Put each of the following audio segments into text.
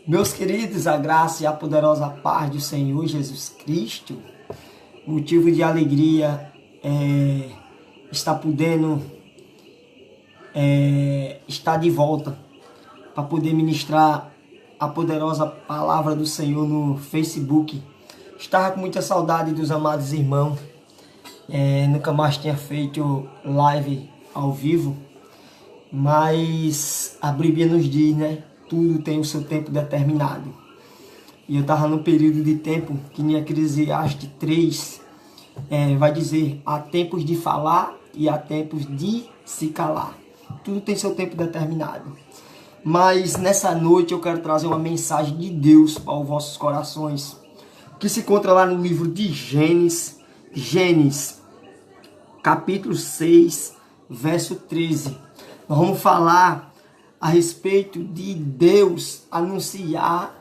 Meus queridos, a graça e a poderosa paz do Senhor Jesus Cristo, motivo de alegria estar podendo estar de volta para poder ministrar a poderosa palavra do Senhor no Facebook. Estava com muita saudade dos amados irmãos, nunca mais tinha feito live ao vivo, mas a Bíblia nos diz, né? Tudo tem o seu tempo determinado. E eu estava num período de tempo que em Eclesiastes 3 vai dizer: há tempos de falar e há tempos de se calar. Tudo tem seu tempo determinado. Mas nessa noite eu quero trazer uma mensagem de Deus para os vossos corações, que se encontra lá no livro de Gênesis, capítulo 6, verso 13. Nós vamos falar a respeito de Deus anunciar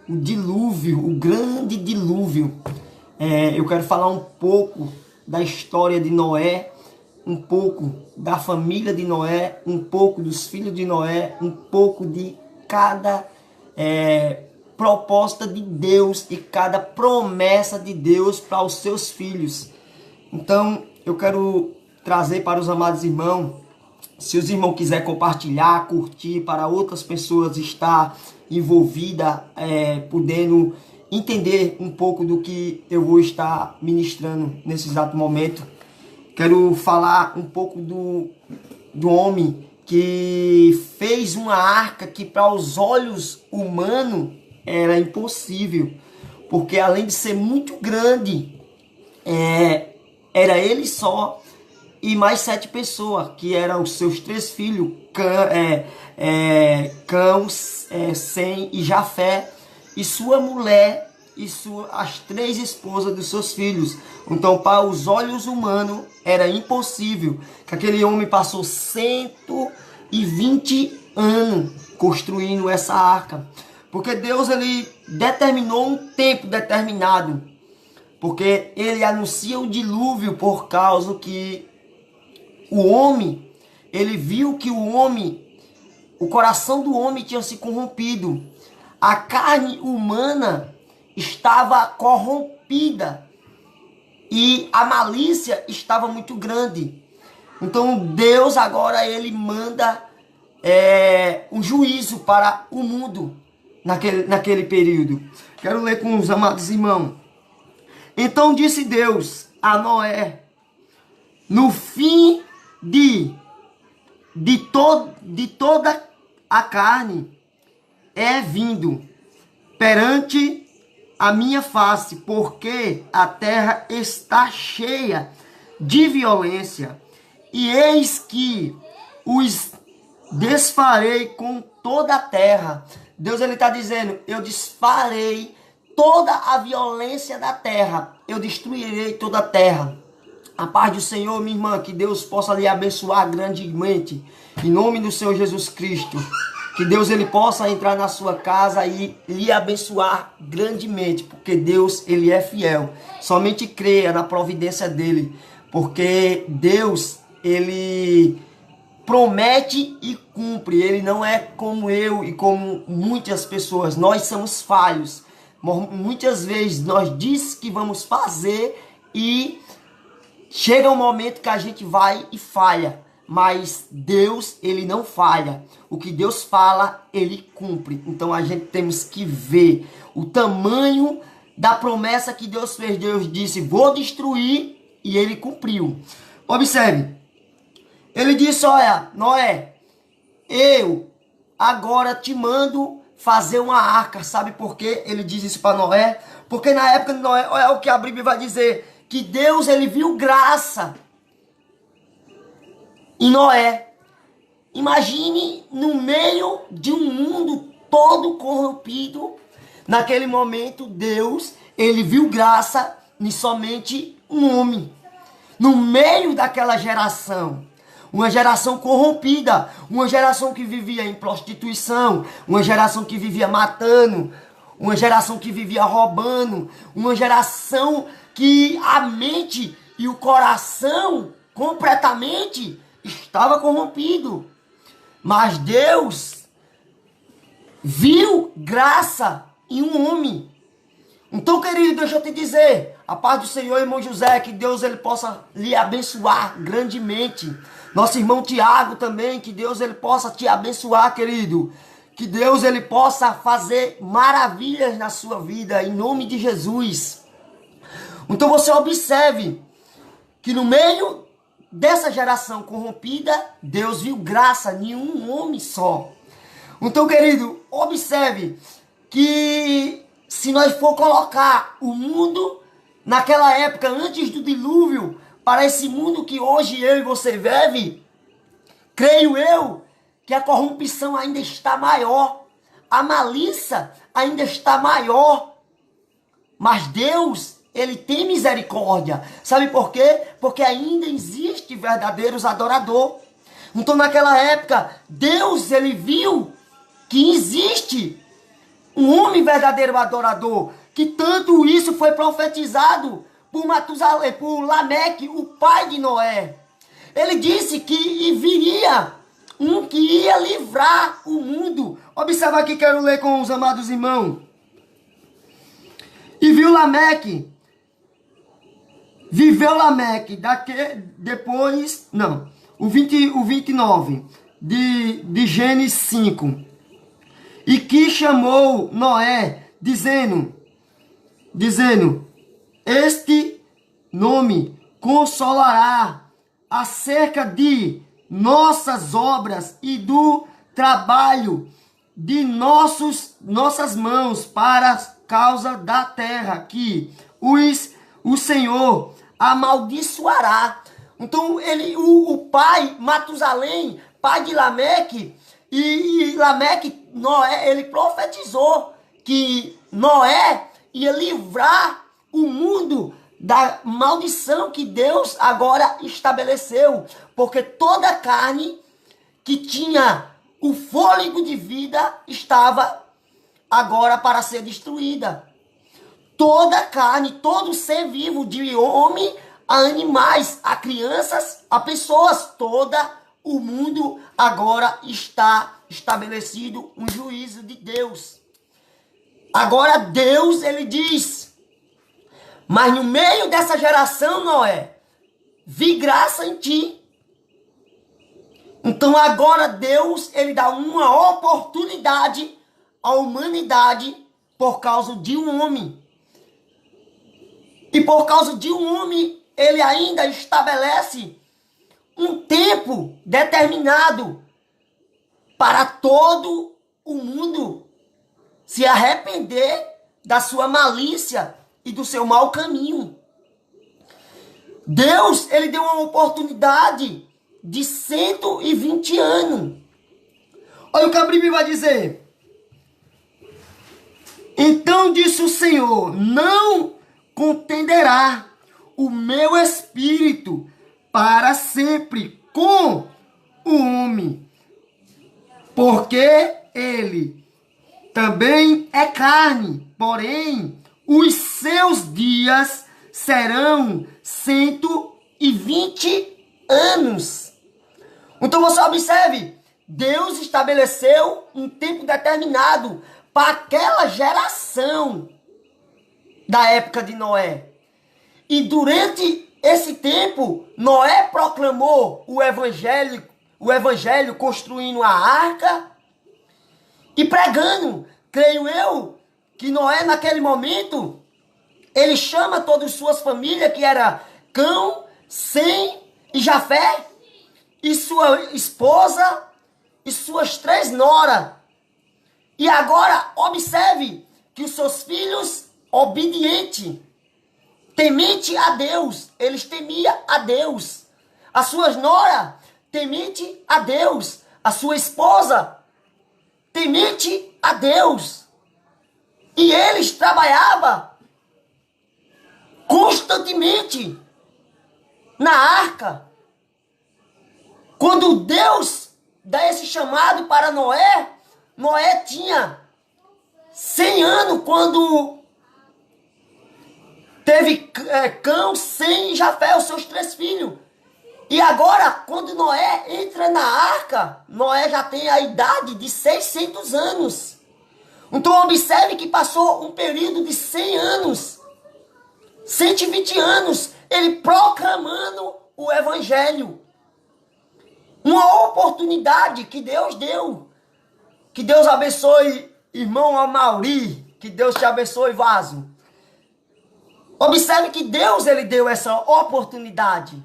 o dilúvio, o grande dilúvio. Eu quero falar um pouco da história de Noé, um pouco da família de Noé, um pouco dos filhos de Noé, um pouco de cada proposta de Deus e cada promessa de Deus para os seus filhos. Então, eu quero trazer para os amados irmãos. Se os irmãos quiserem compartilhar, curtir, para outras pessoas estar envolvida, podendo entender um pouco do que eu vou estar ministrando nesse exato momento. Quero falar um pouco do homem que fez uma arca que para os olhos humanos era impossível, porque além de ser muito grande, era ele só e mais 7 pessoas, que eram os seus 3 filhos, Cão, Sem e Jafé, e sua mulher e as 3 esposas dos seus filhos. Então, para os olhos humanos, era impossível, que aquele homem passou 120 anos construindo essa arca, porque Deus ele determinou um tempo determinado, porque ele anuncia o dilúvio por causa que o homem, ele viu que o coração do homem tinha se corrompido. A carne humana estava corrompida e a malícia estava muito grande. Então Deus agora ele manda um juízo para o mundo naquele período. Quero ler com os amados irmãos. Então disse Deus a Noé: no fim de toda a carne é vindo perante a minha face, porque a terra está cheia de violência, e eis que os desfarei com toda a terra. Deus ele está dizendo: eu desfarei toda a violência da terra, eu destruirei toda a terra. A paz do Senhor, minha irmã, que Deus possa lhe abençoar grandemente, em nome do Senhor Jesus Cristo. Que Deus ele possa entrar na sua casa e lhe abençoar grandemente, porque Deus ele é fiel. Somente creia na providência dele, porque Deus ele promete e cumpre. Ele não é como eu e como muitas pessoas. Nós somos falhos. Muitas vezes nós dizemos que vamos fazer e chega um momento que a gente vai e falha, mas Deus, ele não falha. O que Deus fala, ele cumpre. Então a gente temos que ver o tamanho da promessa que Deus fez. Deus disse: vou destruir, e ele cumpriu. Observe, ele disse: olha, Noé, eu agora te mando fazer uma arca. Sabe por quê ele diz isso para Noé? Porque na época de Noé, olha o que a Bíblia vai dizer, que Deus ele viu graça em Noé. Imagine no meio de um mundo todo corrompido, naquele momento Deus ele viu graça em somente um homem, no meio daquela geração. Uma geração corrompida, uma geração que vivia em prostituição, uma geração que vivia matando, uma geração que vivia roubando, uma geração que a mente e o coração completamente estava corrompido. Mas Deus viu graça em um homem. Então, querido, deixa eu te dizer, a paz do Senhor, irmão José, que Deus ele possa lhe abençoar grandemente. Nosso irmão Tiago também, que Deus ele possa te abençoar, querido. Que Deus ele possa fazer maravilhas na sua vida, em nome de Jesus. Então você observe que no meio dessa geração corrompida, Deus viu graça em um homem só. Então, querido, observe que se nós for colocar o mundo naquela época, antes do dilúvio, para esse mundo que hoje eu e você vive, creio eu que a corrupção ainda está maior, a malícia ainda está maior, mas Deus, ele tem misericórdia. Sabe por quê? Porque ainda existe verdadeiros adoradores. Então naquela época, Deus, ele viu que existe um homem verdadeiro adorador, que tanto isso foi profetizado por Matusalém, por Lameque, o pai de Noé. Ele disse que viria um que ia livrar o mundo. Observa aqui, quero ler com os amados irmãos. E viu Lameque, viveu Lameque, o 29 de Gênesis 5. E que chamou Noé, dizendo, este nome consolará acerca de nossas obras e do trabalho de nossas mãos para causa da terra, que o Senhor amaldiçoará. Então o pai Matusalém, pai de Lameque, e Lameque, Noé, ele profetizou que Noé ia livrar o mundo da maldição que Deus agora estabeleceu, porque toda carne que tinha o fôlego de vida estava agora para ser destruída. Toda carne, todo ser vivo, de homem a animais, a crianças, a pessoas, toda o mundo agora está estabelecido um juízo de Deus. Agora Deus, ele diz, mas no meio dessa geração, Noé, vi graça em ti. Então agora Deus, ele dá uma oportunidade à humanidade por causa de um homem. E por causa de um homem, ele ainda estabelece um tempo determinado para todo o mundo se arrepender da sua malícia e do seu mau caminho. Deus, ele deu uma oportunidade de 120 anos. Olha o que a Bíblia vai dizer. Então disse o Senhor, não contenderá o meu espírito para sempre com o homem, porque ele também é carne, porém os seus dias serão 120 anos. Então você observe, Deus estabeleceu um tempo determinado para aquela geração da época de Noé. E durante esse tempo, Noé proclamou o evangelho construindo a arca e pregando. Creio eu que Noé, naquele momento, ele chama todas suas famílias, que era Cão, Sem e Jafé, e sua esposa e suas 3 noras. E agora, observe que os seus filhos obedientes, temente a Deus, eles temiam a Deus. As suas noras, temente a Deus. A sua esposa, temente a Deus. E eles trabalhavam constantemente na arca. Quando Deus dá esse chamado para Noé, Noé tinha 100 anos quando teve Cão, Sem e Jafé, os seus 3 filhos. E agora, quando Noé entra na arca, Noé já tem a idade de 600 anos. Então observe que passou um período de 100 anos, 120 anos, ele proclamando o evangelho. Uma oportunidade que Deus deu. Que Deus abençoe, irmão Amauri. Que Deus te abençoe, vaso. Observe que Deus, ele deu essa oportunidade.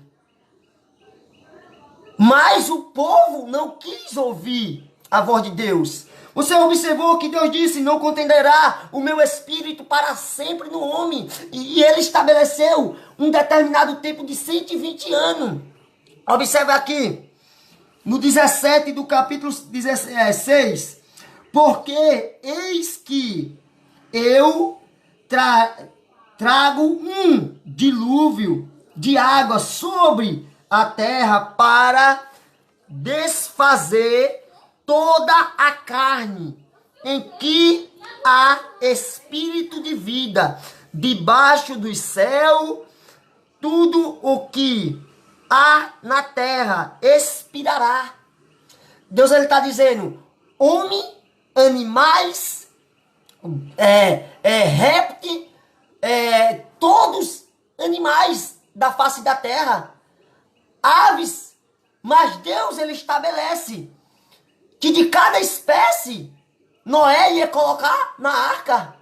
Mas o povo não quis ouvir a voz de Deus. Você observou que Deus disse, não contenderá o meu espírito para sempre no homem. E ele estabeleceu um determinado tempo de 120 anos. Observe aqui, no 17 do capítulo 16. Porque eis que eu trago um dilúvio de água sobre a terra para desfazer toda a carne em que há espírito de vida. Debaixo do céu, tudo o que há na terra expirará. Deus está dizendo, homem, animais, répteis, todos animais da face da terra, aves, mas Deus ele estabelece que de cada espécie Noé ia colocar na arca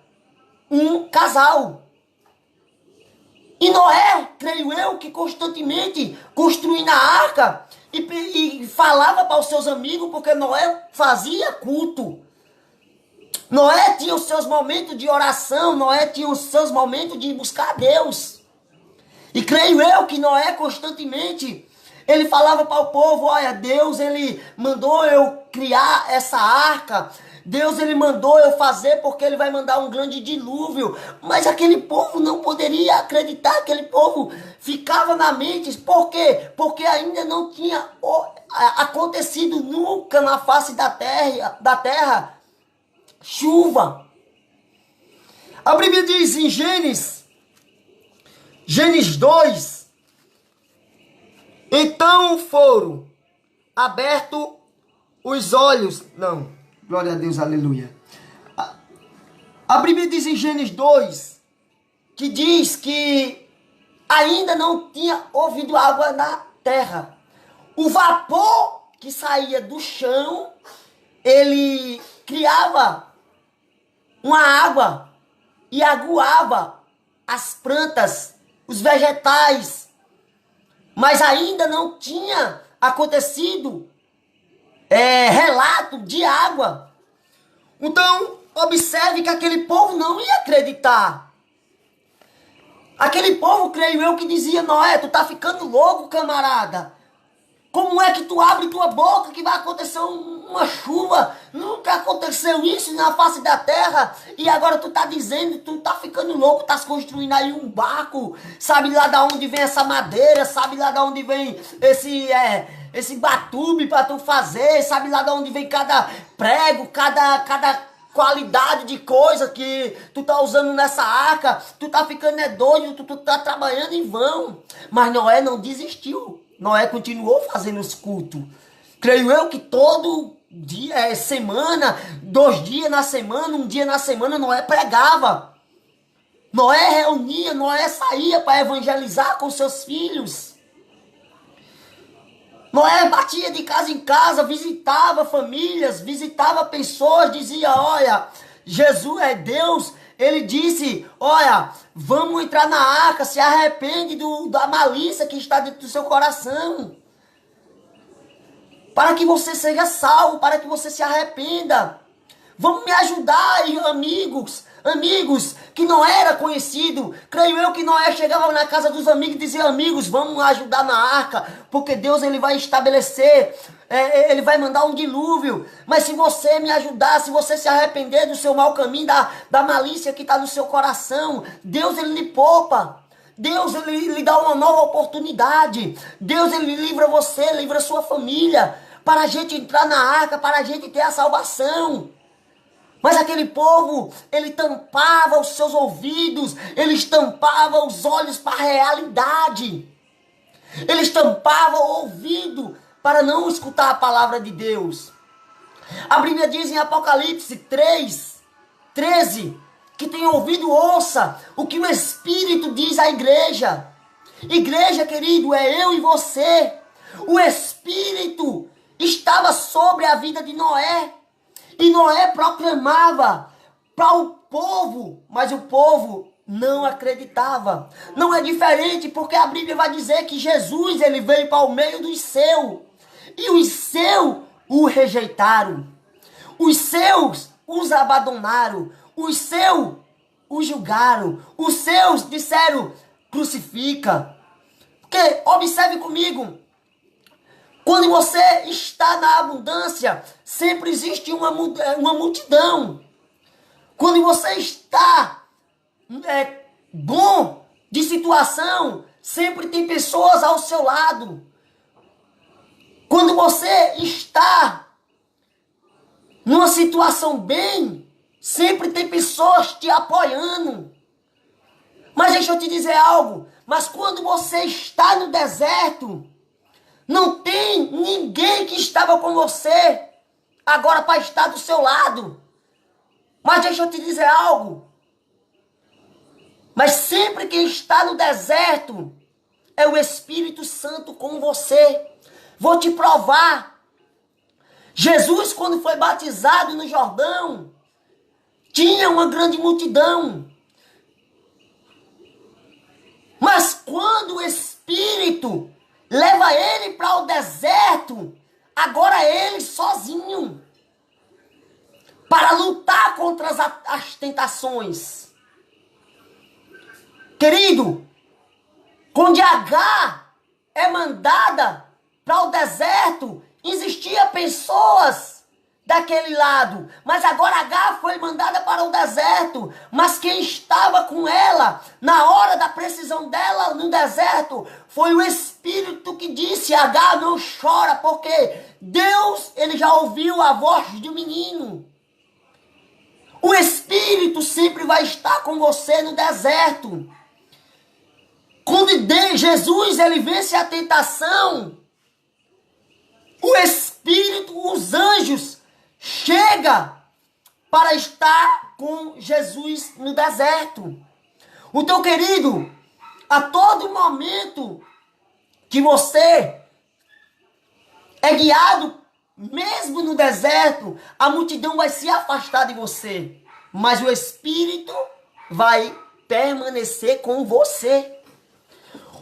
um casal. E Noé, creio eu, que constantemente construindo a arca e falava para os seus amigos, porque Noé fazia culto. Noé tinha os seus momentos de oração, Noé tinha os seus momentos de buscar a Deus. E creio eu que Noé constantemente, ele falava para o povo, olha, Deus ele mandou eu criar essa arca, Deus ele mandou eu fazer porque ele vai mandar um grande dilúvio. Mas aquele povo não poderia acreditar, aquele povo ficava na mente. Por quê? Porque ainda não tinha acontecido nunca na face da terra chuva. A Bíblia diz em Gênesis 2, então foram abertos os olhos. Não, glória a Deus, aleluia. A Bíblia diz em Gênesis 2, que diz que ainda não tinha havido água na terra. O vapor que saía do chão, ele criava uma água e aguava as plantas, os vegetais. Mas ainda não tinha acontecido relato de água. Então, observe que aquele povo não ia acreditar. Aquele povo, creio eu, que dizia, Noé, tu tá ficando louco, camarada. Como é que tu abre tua boca que vai acontecer uma chuva? Nunca aconteceu isso na face da terra. E agora tu tá dizendo, tu tá ficando louco, tá construindo aí um barco. Sabe lá da onde vem essa madeira? Sabe lá da onde vem esse batume pra tu fazer? Sabe lá da onde vem cada prego, cada qualidade de coisa que tu tá usando nessa arca? Tu tá ficando doido, tu tá trabalhando em vão. Mas Noé não desistiu. Noé continuou fazendo os cultos. Creio eu que todo dia, semana, 2 dias na semana, 1 dia na semana, Noé pregava. Noé reunia, Noé saía para evangelizar com seus filhos. Noé batia de casa em casa, visitava famílias, visitava pessoas, dizia, olha, Jesus é Deus. Ele disse, olha, vamos entrar na arca, se arrepende da malícia que está dentro do seu coração. Para que você seja salvo, para que você se arrependa. Vamos me ajudar, amigos que não era conhecido. Creio eu que Noé chegava na casa dos amigos e dizia, amigos, vamos ajudar na arca, porque Deus ele vai estabelecer, ele vai mandar um dilúvio. Mas se você me ajudar, se você se arrepender do seu mau caminho, da malícia que está no seu coração, Deus ele lhe poupa. Deus ele lhe dá uma nova oportunidade. Deus ele livra você, livra a sua família, para a gente entrar na arca, para a gente ter a salvação. Mas aquele povo, ele tampava os seus ouvidos, ele tampava os olhos para a realidade. Ele tampava o ouvido para não escutar a palavra de Deus. A Bíblia diz em Apocalipse 3, 13. Que tem ouvido, ouça o que o Espírito diz à igreja. Igreja, querido, é eu e você. O Espírito estava sobre a vida de Noé. E Noé proclamava para o povo, mas o povo não acreditava. Não é diferente, porque a Bíblia vai dizer que Jesus, ele veio para o meio dos seus. E os seus o rejeitaram. Os seus os abandonaram. Os seus o julgaram. Os seus disseram, crucifica. Porque, observe comigo, quando você está na abundância, sempre existe uma multidão. Quando você está bom de situação, sempre tem pessoas ao seu lado. Quando você está numa situação bem, sempre tem pessoas te apoiando. Mas deixa eu te dizer algo. Mas quando você está no deserto, não tem ninguém que estava com você agora para estar do seu lado. Mas deixa eu te dizer algo. Mas sempre quem está no deserto é o Espírito Santo com você. Vou te provar. Jesus, quando foi batizado no Jordão, tinha uma grande multidão. Mas quando o Espírito leva ele para o deserto, agora ele sozinho, para lutar contra as tentações. Querido, quando Agar é mandada para o deserto, existiam pessoas daquele lado, mas agora Agar foi mandada para o deserto, mas quem estava com ela na hora da precisão dela no deserto foi o Espírito que disse: Agar, não chora, porque Deus, ele já ouviu a voz do menino. O Espírito sempre vai estar com você no deserto. Quando Jesus, ele vence a tentação, o Espírito, os anjos, chega para estar com Jesus no deserto. Então, querido, a todo momento que você é guiado, mesmo no deserto, a multidão vai se afastar de você, mas o Espírito vai permanecer com você.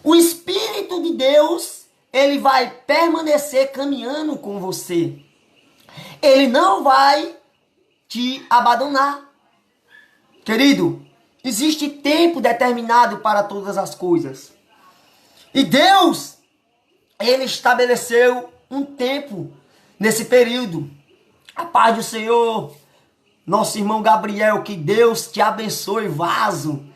O Espírito de Deus, ele vai permanecer caminhando com você. Ele não vai te abandonar. Querido, existe tempo determinado para todas as coisas. E Deus, ele estabeleceu um tempo nesse período. A paz do Senhor, nosso irmão Gabriel, que Deus te abençoe, vaso.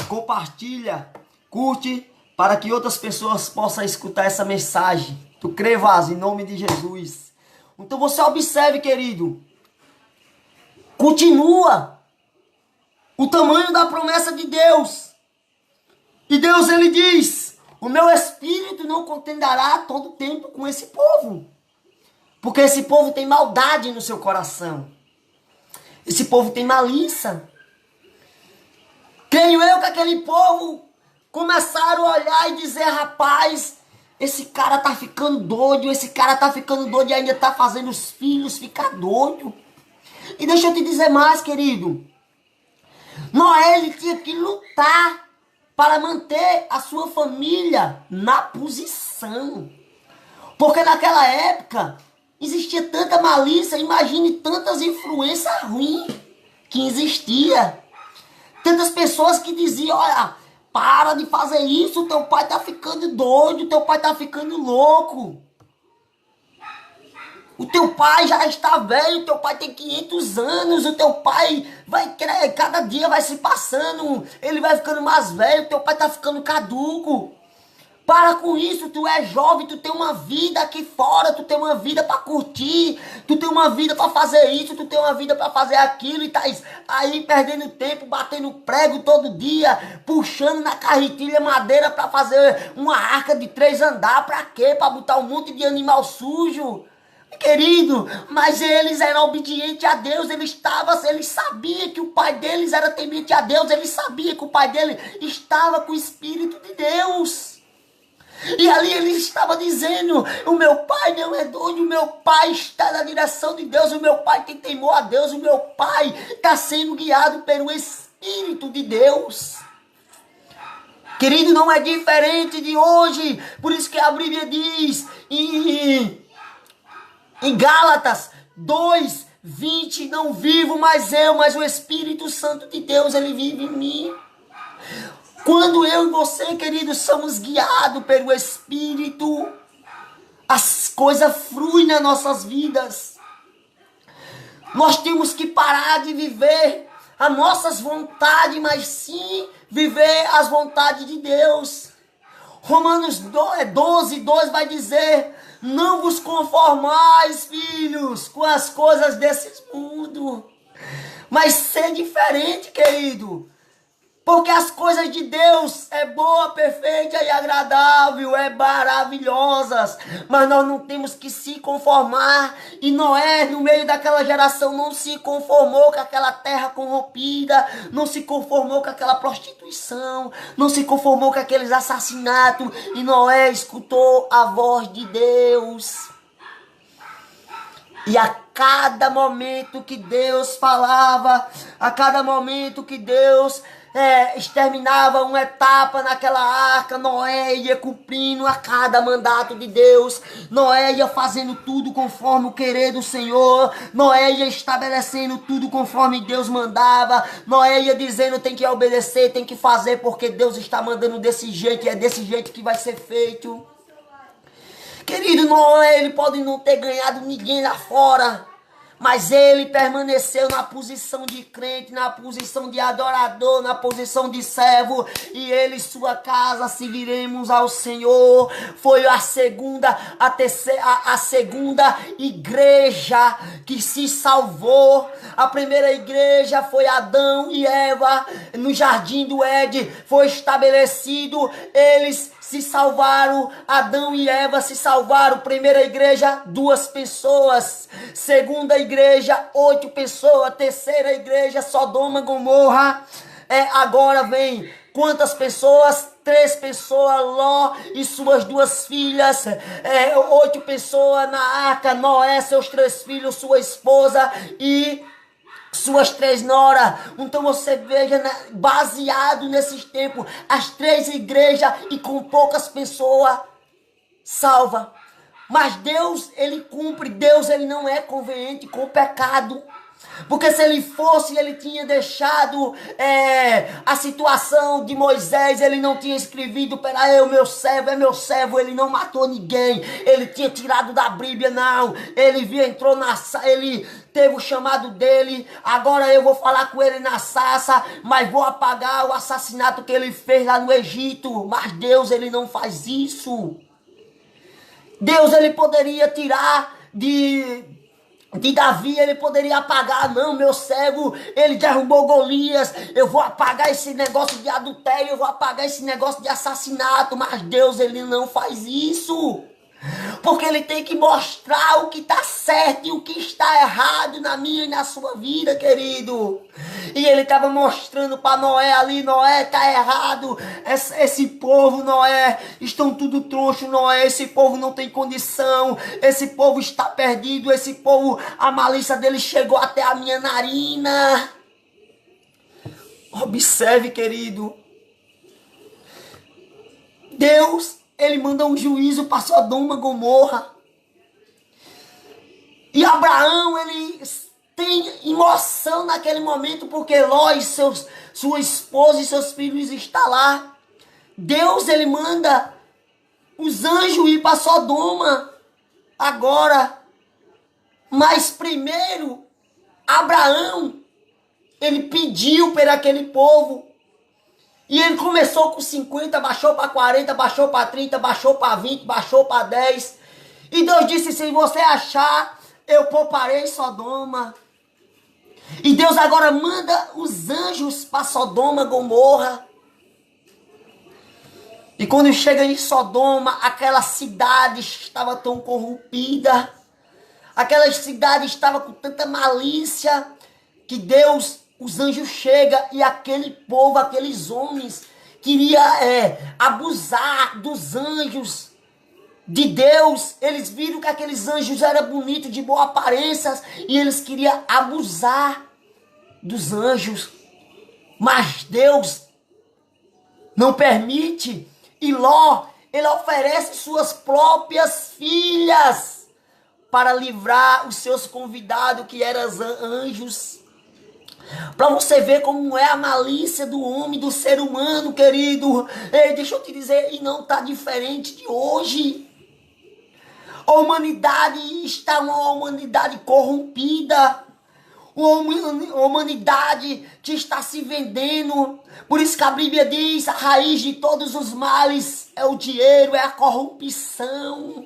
Compartilha, curte, para que outras pessoas possam escutar essa mensagem. Tu crê, vaso, em nome de Jesus. Então você observe, querido. Continua o tamanho da promessa de Deus. E Deus, ele diz: o meu Espírito não contenderá todo o tempo com esse povo. Porque esse povo tem maldade no seu coração. Esse povo tem malícia. Creio eu que aquele povo começaram a olhar e dizer: rapaz, esse cara tá ficando doido, esse cara tá ficando doido e ainda tá fazendo os filhos ficar doido. E deixa eu te dizer mais, querido. Noé, ele tinha que lutar para manter a sua família na posição. Porque naquela época existia tanta malícia, imagine tantas influências ruins que existia. Tantas pessoas que diziam: olha, para de fazer isso, teu pai tá ficando doido, teu pai tá ficando louco. O teu pai já está velho, o teu pai tem 500 anos, o teu pai vai, cada dia vai se passando, ele vai ficando mais velho, o teu pai tá ficando caduco. Para com isso, tu é jovem, tu tem uma vida aqui fora, tu tem uma vida para curtir, tu tem uma vida para fazer isso, tu tem uma vida para fazer aquilo e tá aí perdendo tempo, batendo prego todo dia, puxando na carretilha madeira para fazer uma arca de 3 andares, para quê? Para botar um monte de animal sujo. Querido, mas eles eram obedientes a Deus, eles sabiam que o pai deles era temente a Deus, eles sabiam que o pai dele estava com o Espírito de Deus. E ali ele estava dizendo, o meu pai não é doido, o meu pai está na direção de Deus, o meu pai tem temor a Deus, o meu pai está sendo guiado pelo Espírito de Deus. Querido, não é diferente de hoje, por isso que a Bíblia diz em Gálatas 2:20, não vivo mais eu, mas o Espírito Santo de Deus, ele vive em mim. Quando eu e você, querido, somos guiados pelo Espírito, as coisas fluem nas nossas vidas. Nós temos que parar de viver as nossas vontades, mas sim viver as vontades de Deus. Romanos 12:2 vai dizer, não vos conformais, filhos, com as coisas desse mundo, mas ser diferente, querido. Porque as coisas de Deus é boa, perfeita e agradável, é maravilhosas. Mas nós não temos que se conformar. E Noé, no meio daquela geração, não se conformou com aquela terra corrompida, não se conformou com aquela prostituição, não se conformou com aqueles assassinatos. E Noé escutou a voz de Deus. E a cada momento que Deus falava, a cada momento que Deus exterminava uma etapa naquela arca, Noé ia cumprindo a cada mandato de Deus, Noé ia fazendo tudo conforme o querer do Senhor, Noé ia estabelecendo tudo conforme Deus mandava, Noé ia dizendo tem que obedecer, tem que fazer porque Deus está mandando desse jeito e é desse jeito que vai ser feito. Querido, Noé, ele pode não ter ganhado ninguém lá fora, mas ele permaneceu na posição de crente, na posição de adorador, na posição de servo. E ele e sua casa serviremos ao Senhor. Foi a segunda igreja que se salvou. A primeira igreja foi Adão e Eva no jardim do Éden. Foi estabelecido, eles se salvaram, Adão e Eva se salvaram. Primeira igreja, 2 pessoas. Segunda igreja, 8 pessoas. Terceira igreja, Sodoma, Gomorra. Agora vem quantas pessoas? 3 pessoas, Ló e suas 2 filhas. 8 pessoas na arca, Noé, seus 3 filhos, sua esposa e suas 3 noras. Então você veja, né, baseado nesses tempos, as 3 igrejas e com poucas pessoas salva. Mas Deus, ele cumpre. Deus, ele não é conveniente com o pecado. Porque se ele fosse, ele tinha deixado a situação de Moisés, ele não tinha escrevido, peraí, o meu servo é meu servo, ele não matou ninguém, ele tinha tirado da Bíblia, não, ele entrou ele teve o chamado dele, agora eu vou falar com ele na sarça, mas vou apagar o assassinato que ele fez lá no Egito. Mas Deus, ele não faz isso. Deus, ele poderia tirar de Davi, ele poderia apagar, não, meu servo, ele derrubou Golias, eu vou apagar esse negócio de adultério, eu vou apagar esse negócio de assassinato. Mas Deus, ele não faz isso, porque ele tem que mostrar o que está certo e o que está errado na minha e na sua vida, querido. E ele estava mostrando para Noé ali, Noé, está errado, esse povo, Noé, estão tudo troncho, Noé, esse povo não tem condição, esse povo está perdido, esse povo, a malícia dele chegou até a minha narina. Observe, querido, Deus, ele manda um juízo para Sodoma e Gomorra. E Abraão, ele tem emoção naquele momento, porque Ló e sua esposa e seus filhos estão lá. Deus, ele manda os anjos ir para Sodoma agora. Mas primeiro, Abraão, ele pediu por aquele povo. E ele começou com 50, baixou para 40, baixou para 30, baixou para 20, baixou para 10. E Deus disse, se você achar, eu pouparei Sodoma. E Deus agora manda os anjos para Sodoma e Gomorra. E quando chega em Sodoma, aquela cidade estava tão corrompida. Aquela cidade estava com tanta malícia que Deus, os anjos chegam e aquele povo, aqueles homens, queria abusar dos anjos de Deus. Eles viram que aqueles anjos eram bonitos, de boa aparência, e eles queriam abusar dos anjos. Mas Deus não permite. E Ló, ele oferece suas próprias filhas para livrar os seus convidados, que eram anjos. Para você ver como é a malícia do homem, do ser humano, querido. Ei, deixa eu te dizer, e não está diferente de hoje. A humanidade está uma humanidade corrompida. Uma humanidade que está se vendendo. Por isso que a Bíblia diz, a raiz de todos os males é o dinheiro, é a corrupção.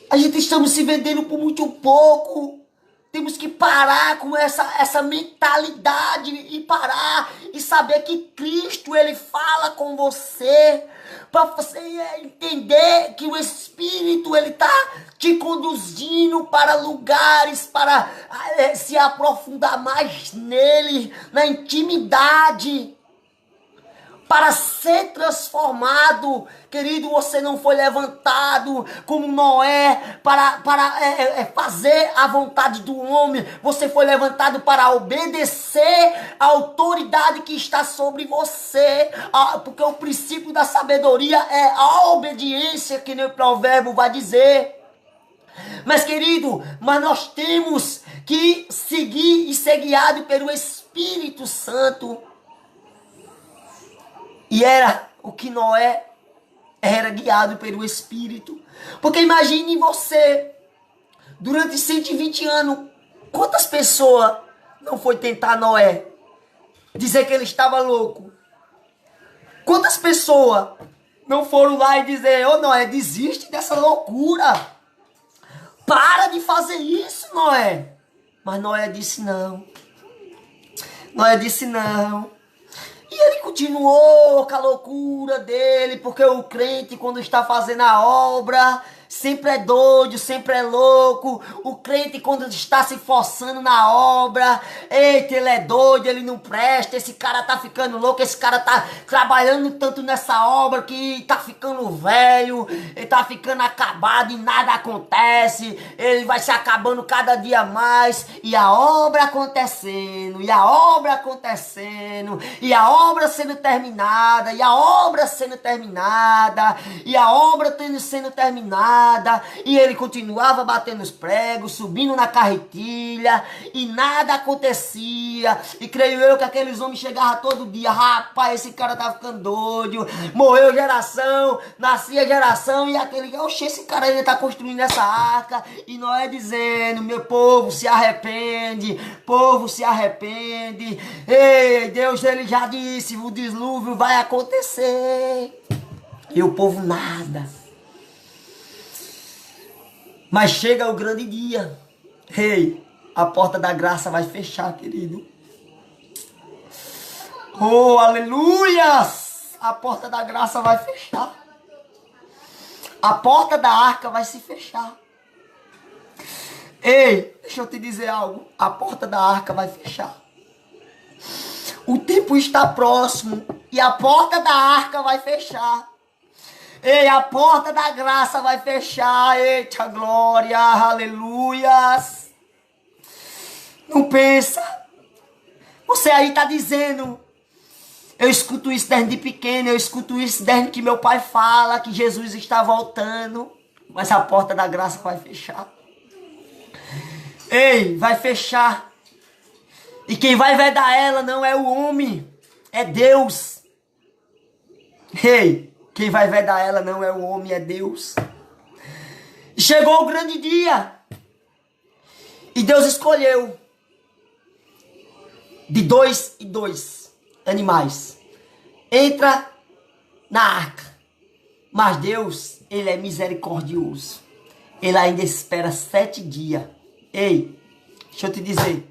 A gente estamos se vendendo por muito pouco. Temos que parar com essa mentalidade e parar e saber que Cristo, ele fala com você. Para você entender que o Espírito, ele está te conduzindo para lugares, para se aprofundar mais nele, na intimidade. Para ser transformado, querido, você não foi levantado como Noé para fazer a vontade do homem. Você foi levantado para obedecer a autoridade que está sobre você. Porque o princípio da sabedoria é a obediência, que nem o provérbio vai dizer. Mas, querido, nós temos que seguir e ser guiado pelo Espírito Santo. E era o que Noé era guiado pelo Espírito. Porque imagine você, durante 120 anos, quantas pessoas não foi tentar Noé? Dizer que ele estava louco. Quantas pessoas não foram lá e dizer, ô Noé, desiste dessa loucura. Para de fazer isso, Noé. Mas Noé disse não. Noé disse não. E ele continuou com a loucura dele, porque o crente, quando está fazendo a obra, sempre é doido, sempre é louco. O crente, quando está se forçando na obra, eita, ele é doido, ele não presta, esse cara tá ficando louco, esse cara tá trabalhando tanto nessa obra que tá ficando velho, ele tá ficando acabado e nada acontece, ele vai se acabando cada dia mais, e a obra acontecendo, e a obra acontecendo, e a obra sendo terminada, e a obra sendo terminada, e a obra sendo terminada. E ele continuava batendo os pregos, subindo na carretilha, e nada acontecia. E creio eu que aqueles homens chegavam todo dia, rapaz, esse cara tá ficando doido, morreu geração, nascia geração, e aquele, oxe, esse cara ainda tá construindo essa arca. E Noé dizendo, meu povo se arrepende, povo se arrepende. Ei, Deus, ele já disse, o dilúvio vai acontecer. E o povo nada. Mas chega o grande dia. Ei, a porta da graça vai fechar, querido. Oh, aleluias! A porta da graça vai fechar. A porta da arca vai se fechar. Ei, deixa eu te dizer algo. A porta da arca vai fechar. O tempo está próximo e a porta da arca vai fechar. Ei, a porta da graça vai fechar. Eita glória, aleluias. Não pensa. Você aí está dizendo, eu escuto isso desde pequeno, eu escuto isso desde que meu pai fala que Jesus está voltando. Mas a porta da graça vai fechar. Ei, vai fechar. E quem vai vedar ela não é o homem, é Deus. Ei, quem vai vedar ela não é o homem, é Deus. E chegou o grande dia. E Deus escolheu de 2 em 2 animais. Entra na arca. Mas Deus, ele é misericordioso. Ele ainda espera 7 dias. Ei, deixa eu te dizer.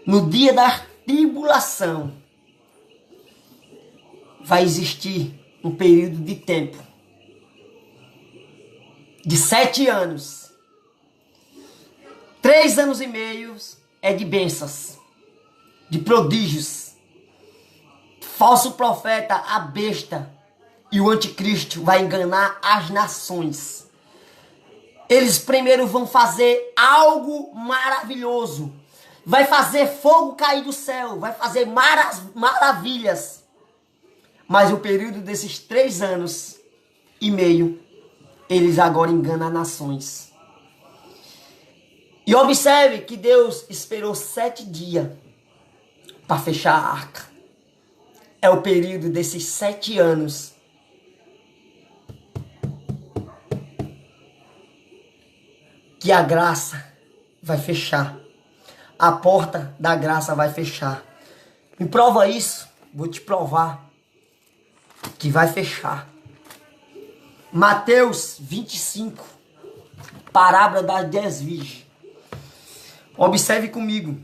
No dia da tribulação, vai existir um período de tempo de 7 anos. 3 anos e meio é de bênçãos, de prodígios. Falso profeta, a besta e o anticristo vai enganar as nações. Eles primeiro vão fazer algo maravilhoso. Vai fazer fogo cair do céu. Vai fazer maravilhas. Mas o período desses 3 anos e meio, eles agora enganam as nações. E observe que Deus esperou 7 dias para fechar a arca. É o período desses 7 anos. Que a graça vai fechar. A porta da graça vai fechar. Me prova isso. Vou te provar que vai fechar. Mateus 25. Parábola das 10 virgens. Observe comigo.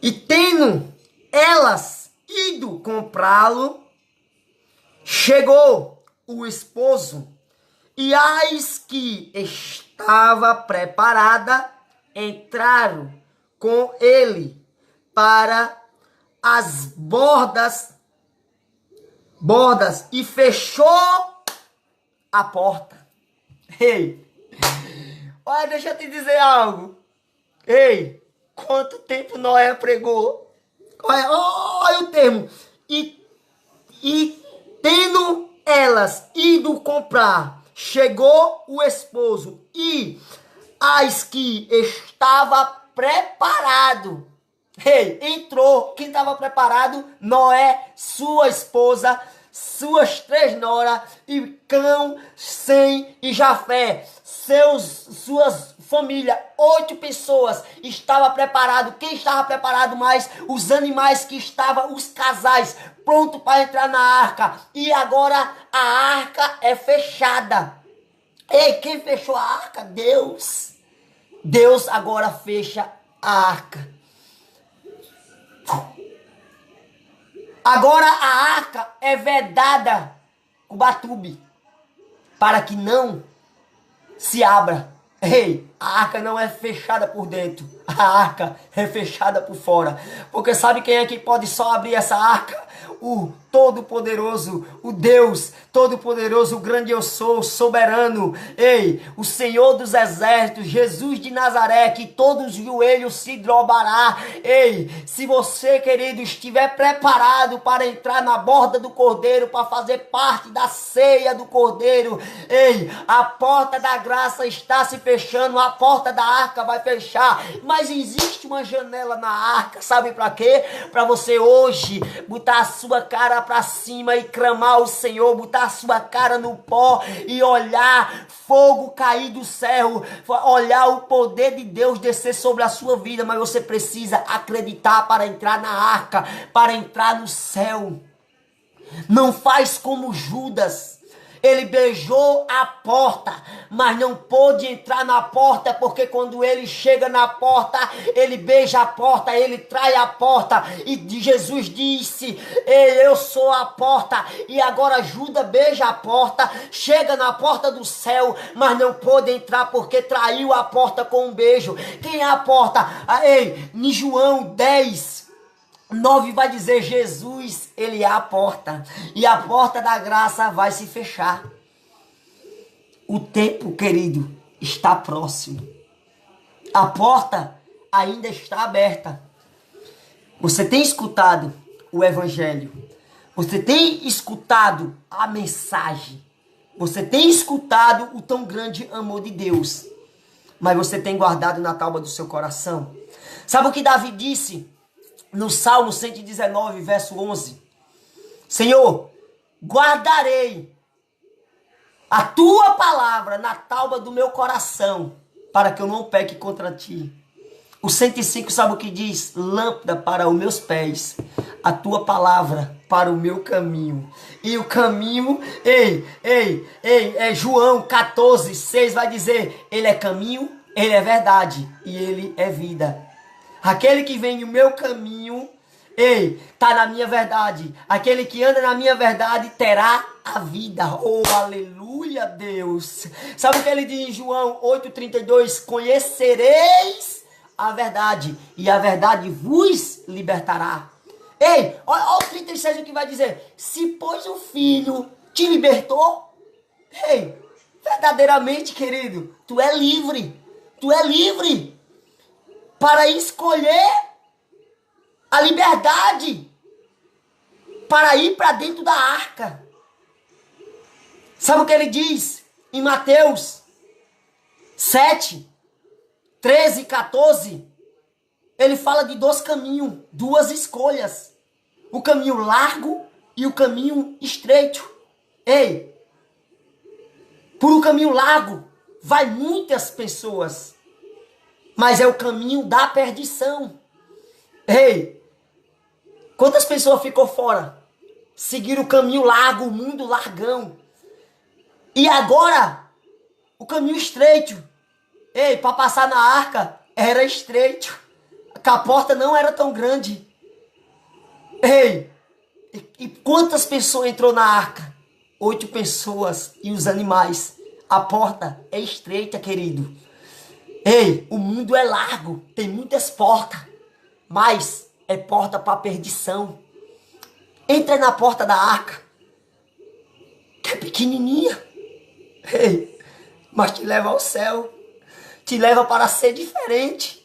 E tendo elas ido comprá-lo, chegou o esposo, e as que estava preparada entraram com ele para as bordas e fechou a porta. Ei, olha, deixa eu te dizer algo. Ei, quanto tempo Noé pregou? Olha o termo. E tendo elas ido comprar, chegou o esposo, e as que estava preparado. Ei, entrou. Quem estava preparado? Noé, sua esposa, suas 3 noras, e Cão, Sem e Jafé. Suas famílias, 8 pessoas, estava preparado. Quem estava preparado mais? Os animais que estavam, os casais, pronto para entrar na arca. E agora a arca é fechada. Ei, quem fechou a arca? Deus. Deus agora fecha a arca. Agora a arca é vedada com batume, para que não se abra. Ei, a arca não é fechada por dentro, a arca é fechada por fora. Porque sabe quem é que pode só abrir essa arca? O Todo-Poderoso, o Deus Todo-Poderoso, o grande eu sou, o soberano. Ei, o Senhor dos Exércitos, Jesus de Nazaré, que todos os joelhos se dobrará. Ei, se você, querido, estiver preparado para entrar na borda do Cordeiro, para fazer parte da ceia do Cordeiro, ei, a porta da graça está se fechando, a porta da arca vai fechar. Mas existe uma janela na arca, sabe para quê? Para você hoje botar a sua cara para cima e clamar ao Senhor, botar a sua cara no pó e olhar fogo cair do céu, olhar o poder de Deus descer sobre a sua vida. Mas você precisa acreditar para entrar na arca, para entrar no céu. Não faz como Judas. Ele beijou a porta, mas não pôde entrar na porta, porque quando ele chega na porta, ele beija a porta, ele trai a porta. E Jesus disse: eu sou a porta. E agora Judas beija a porta, chega na porta do céu, mas não pôde entrar porque traiu a porta com um beijo. Quem é a porta? Ei, em João 10:9 vai dizer: Jesus, ele é a porta, e a porta da graça vai se fechar. O tempo, querido, está próximo. A porta ainda está aberta. Você tem escutado o evangelho? Você tem escutado a mensagem? Você tem escutado o tão grande amor de Deus? Mas você tem guardado na tábua do seu coração? Sabe o que Davi disse no Salmo 119, verso 11? Senhor, guardarei a tua palavra na tábua do meu coração, para que eu não peque contra ti. O 105, sabe o que diz? Lâmpada para os meus pés, a tua palavra para o meu caminho. E o caminho, João 14:6 vai dizer: ele é caminho, ele é verdade e ele é vida. Aquele que vem no meu caminho, Ei, tá na minha verdade. Aquele que anda na minha verdade terá a vida. Oh, aleluia, Deus. Sabe o que ele diz em João 8,32? Conhecereis a verdade, e a verdade vos libertará. Ei, olha o 36 o que vai dizer. Se, pois, o Filho te libertou, ei, verdadeiramente, querido, tu é livre. Tu é livre para escolher a liberdade para ir para dentro da arca. Sabe o que ele diz em Mateus 7, 13 e 14? Ele fala de dois caminhos, duas escolhas. O caminho largo e o caminho estreito. Ei, por um caminho largo vai muitas pessoas, mas é o caminho da perdição. Ei, quantas pessoas ficou fora? Seguiram o caminho largo, o mundo largão. E agora, o caminho estreito. Ei, para passar na arca, era estreito. A porta não era tão grande. Ei, e quantas pessoas entrou na arca? 8 pessoas e os animais. A porta é estreita, querido. Ei, o mundo é largo, tem muitas portas, mas é porta para perdição. Entra na porta da arca, que é pequenininha. Ei, mas te leva ao céu, te leva para ser diferente.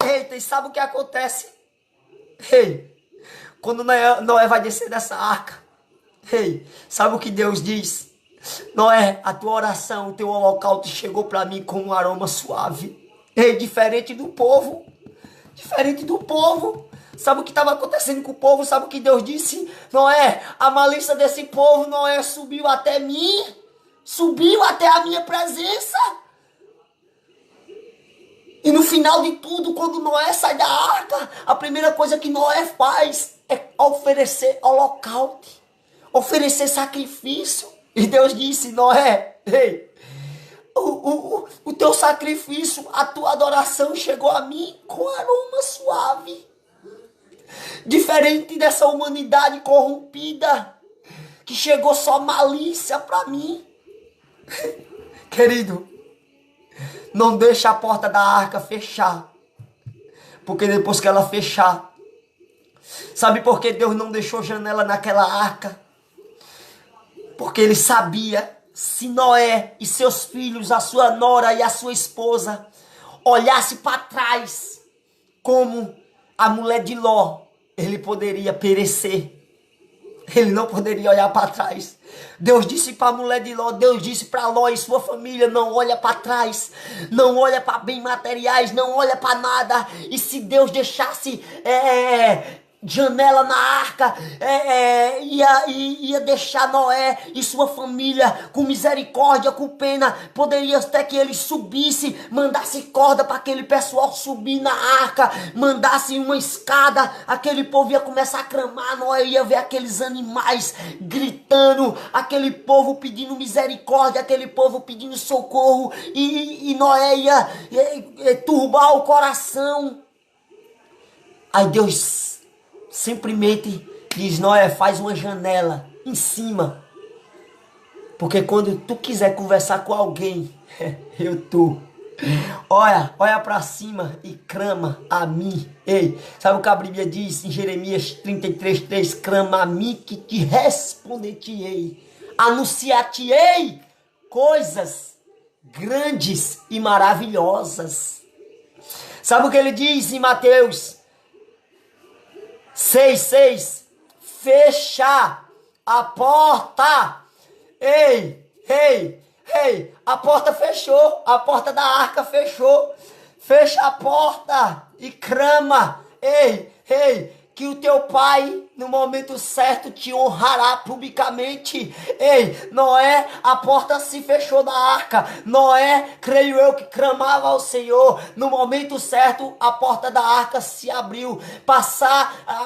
Eita, e sabe o que acontece? Ei, quando Noé vai descer dessa arca, ei, sabe o que Deus diz? Noé, a tua oração, o teu holocausto chegou para mim com um aroma suave. Ei, diferente do povo. Diferente do povo. Sabe o que estava acontecendo com o povo? Sabe o que Deus disse? Noé, a malícia desse povo, Noé, subiu até mim. Subiu até a minha presença. E no final de tudo, quando Noé sai da arca, a primeira coisa que Noé faz é oferecer holocausto. Oferecer sacrifício. E Deus disse, Noé, ei, o teu sacrifício, a tua adoração chegou a mim com aroma suave. Diferente dessa humanidade corrompida, que chegou só malícia para mim. Querido, não deixa a porta da arca fechar. Porque depois que ela fechar, sabe por que Deus não deixou janela naquela arca? Porque ele sabia, se Noé e seus filhos, a sua nora e a sua esposa, olhasse para trás, como a mulher de Ló, ele poderia perecer. Ele não poderia olhar para trás. Deus disse para a mulher de Ló, Deus disse para Ló e sua família, não olha para trás, não olha para bens materiais, não olha para nada. E se Deus deixasse janela na arca, ia deixar Noé e sua família com misericórdia, com pena. Poderia até que ele subisse, mandasse corda para aquele pessoal subir na arca, mandasse uma escada, aquele povo ia começar a clamar, Noé ia ver aqueles animais gritando, aquele povo pedindo misericórdia, aquele povo pedindo socorro, e Noé ia turbar o coração. Aí Deus simplesmente diz, Noé, faz uma janela em cima. Porque quando tu quiser conversar com alguém, eu tô. Olha para cima e clama a mim. Ei, sabe o que a Bíblia diz em Jeremias 33:3? Clama a mim que te responder-te-ei. Anunciar-te-ei coisas grandes e maravilhosas. Sabe o que ele diz em Mateus 6:6, fecha a porta. Ei, a porta fechou, a porta da arca fechou. Fecha a porta e clama. Ei, que o teu pai, no momento certo, te honrará publicamente. Ei, Noé, a porta se fechou da arca. Noé, creio eu, que clamava ao Senhor. No momento certo, a porta da arca se abriu.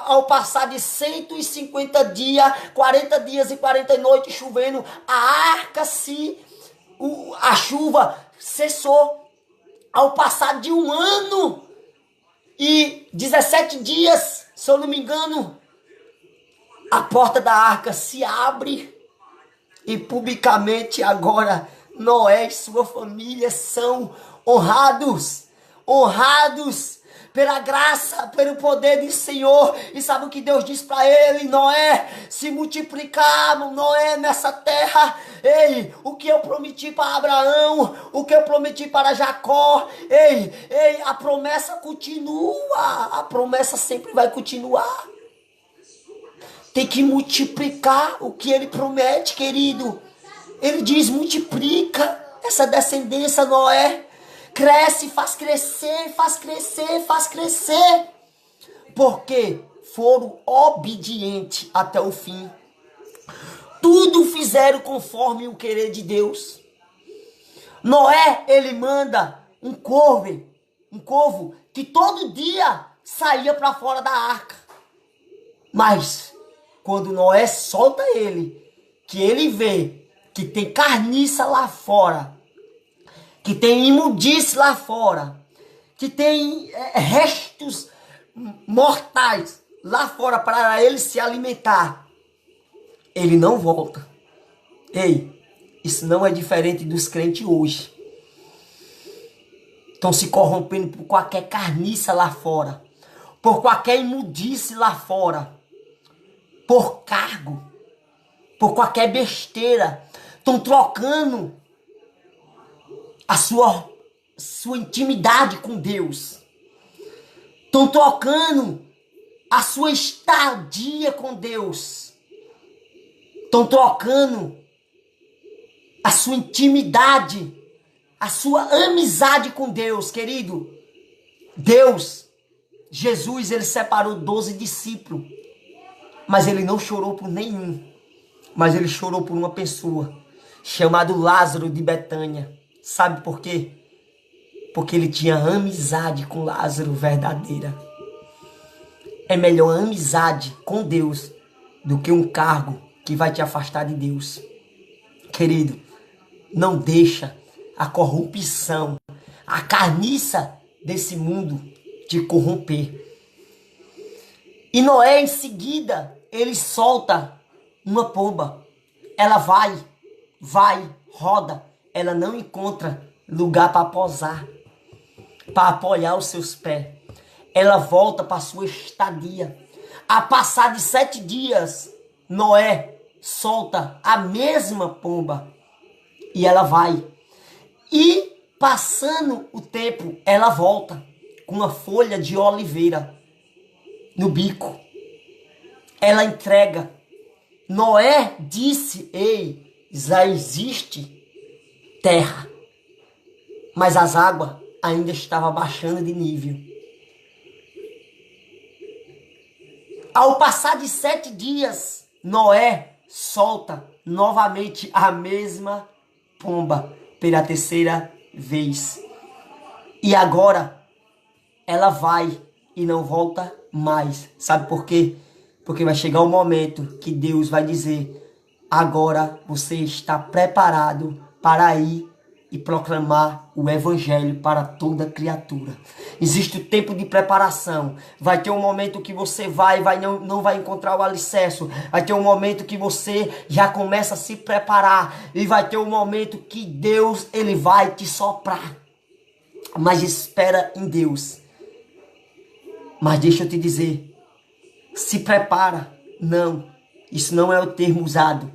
Ao passar de 150 dias, 40 dias e 40 noites chovendo, a arca a chuva cessou. Ao passar de um ano, E 17 dias, se eu não me engano, a porta da arca se abre e publicamente agora Noé e sua família são honrados. Honrados pela graça, pelo poder do Senhor. E sabe o que Deus diz para ele? Noé, se multiplicar, Noé, nessa terra. Ei, o que eu prometi para Abraão, o que eu prometi para Jacó. Ei, a promessa continua. A promessa sempre vai continuar. Tem que multiplicar o que ele promete, querido. Ele diz, multiplica essa descendência, Noé. Cresce, faz crescer, faz crescer, faz crescer. Porque foram obedientes até o fim. Tudo fizeram conforme o querer de Deus. Noé, ele manda um corvo que todo dia saía para fora da arca. Mas quando Noé solta ele, que ele vê que tem carniça lá fora, que tem imundice lá fora, que tem restos mortais lá fora para ele se alimentar, ele não volta. Ei, isso não é diferente dos crentes hoje. Estão se corrompendo por qualquer carniça lá fora, por qualquer imundice lá fora, por cargo, por qualquer besteira. Estão trocando a sua intimidade com Deus. Estão trocando a sua estadia com Deus. Estão trocando a sua intimidade, a sua amizade com Deus, querido. Deus, Jesus, ele separou 12 discípulos. Mas ele não chorou por nenhum. Mas ele chorou por uma pessoa, chamado Lázaro de Betânia. Sabe por quê? Porque ele tinha amizade com Lázaro verdadeira. É melhor amizade com Deus do que um cargo que vai te afastar de Deus. Querido, não deixa a corrupção, a carniça desse mundo te corromper. E Noé, em seguida, ele solta uma pomba. Ela vai, roda. Ela não encontra lugar para pousar, para apoiar os seus pés. Ela volta para sua estadia. A passar de 7 dias, Noé solta a mesma pomba. E ela vai. E passando o tempo, ela volta com uma folha de oliveira no bico. Ela entrega. Noé disse, ei, já existe terra, mas as águas ainda estavam baixando de nível. Ao passar de 7 dias, Noé solta novamente a mesma pomba pela terceira vez. E agora ela vai e não volta mais. Sabe por quê? Porque vai chegar um momento que Deus vai dizer: agora você está preparado para ir e proclamar o evangelho para toda criatura. Existe o tempo de preparação. Vai ter um momento que você não vai encontrar o alicerce. Vai ter um momento que você já começa a se preparar. E vai ter um momento que Deus, ele vai te soprar. Mas espera em Deus. Mas deixa eu te dizer, se prepara. Não, isso não é o termo usado.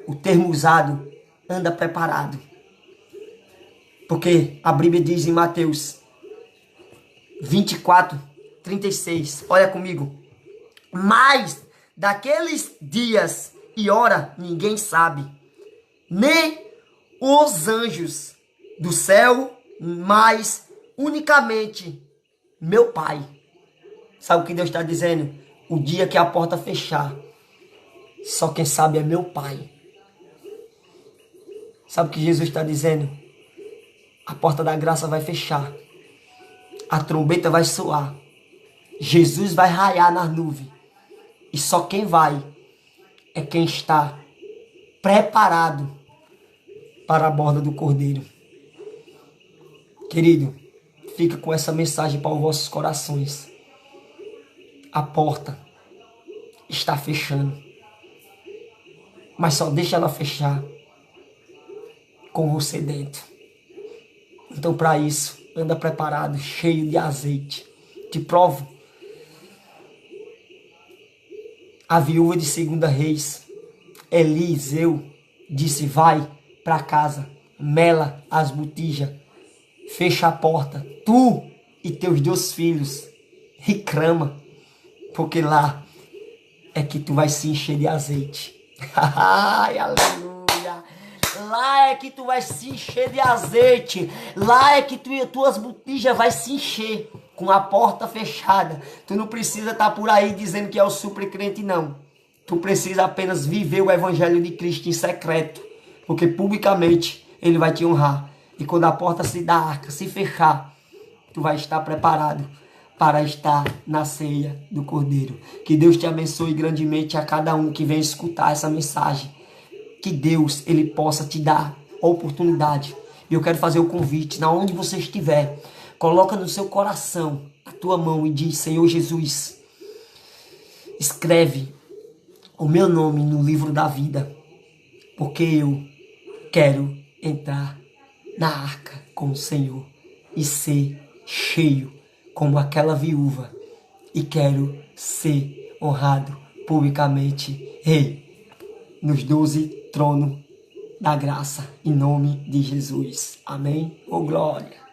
O termo usado, anda preparado. Porque a Bíblia diz em Mateus 24, 36, olha comigo. Mas daqueles dias e hora ninguém sabe, nem os anjos do céu, mas unicamente meu Pai. Sabe o que Deus está dizendo? O dia que a porta fechar, só quem sabe é meu Pai. Sabe o que Jesus está dizendo? A porta da graça vai fechar. A trombeta vai soar. Jesus vai raiar nas nuvens. E só quem vai é quem está preparado para a borda do Cordeiro. Querido, fica com essa mensagem para os vossos corações. A porta está fechando, mas só deixa ela fechar com você dentro. Então, para isso, anda preparado, cheio de azeite. Te provo. A viúva de 2 Reis, Eliseu, disse: vai para casa, mela as botijas, fecha a porta, tu e teus 2 filhos, e clama, porque lá é que tu vai se encher de azeite. Ai, aleluia! Lá é que tu vai se encher de azeite. Lá é que tuas botijas vai se encher com a porta fechada. Tu não precisa estar por aí dizendo que é o super crente, não. Tu precisa apenas viver o evangelho de Cristo em secreto, porque publicamente ele vai te honrar. E quando a porta da arca se fechar, tu vai estar preparado para estar na ceia do Cordeiro. Que Deus te abençoe grandemente a cada um que vem escutar essa mensagem. Que Deus, ele possa te dar oportunidade. E eu quero fazer o convite, na onde você estiver, coloca no seu coração a tua mão e diz: Senhor Jesus, escreve o meu nome no livro da vida, porque eu quero entrar na arca com o Senhor e ser cheio como aquela viúva, e quero ser honrado publicamente, nos 12 tronos da graça, em nome de Jesus. Amém? Oh, glória!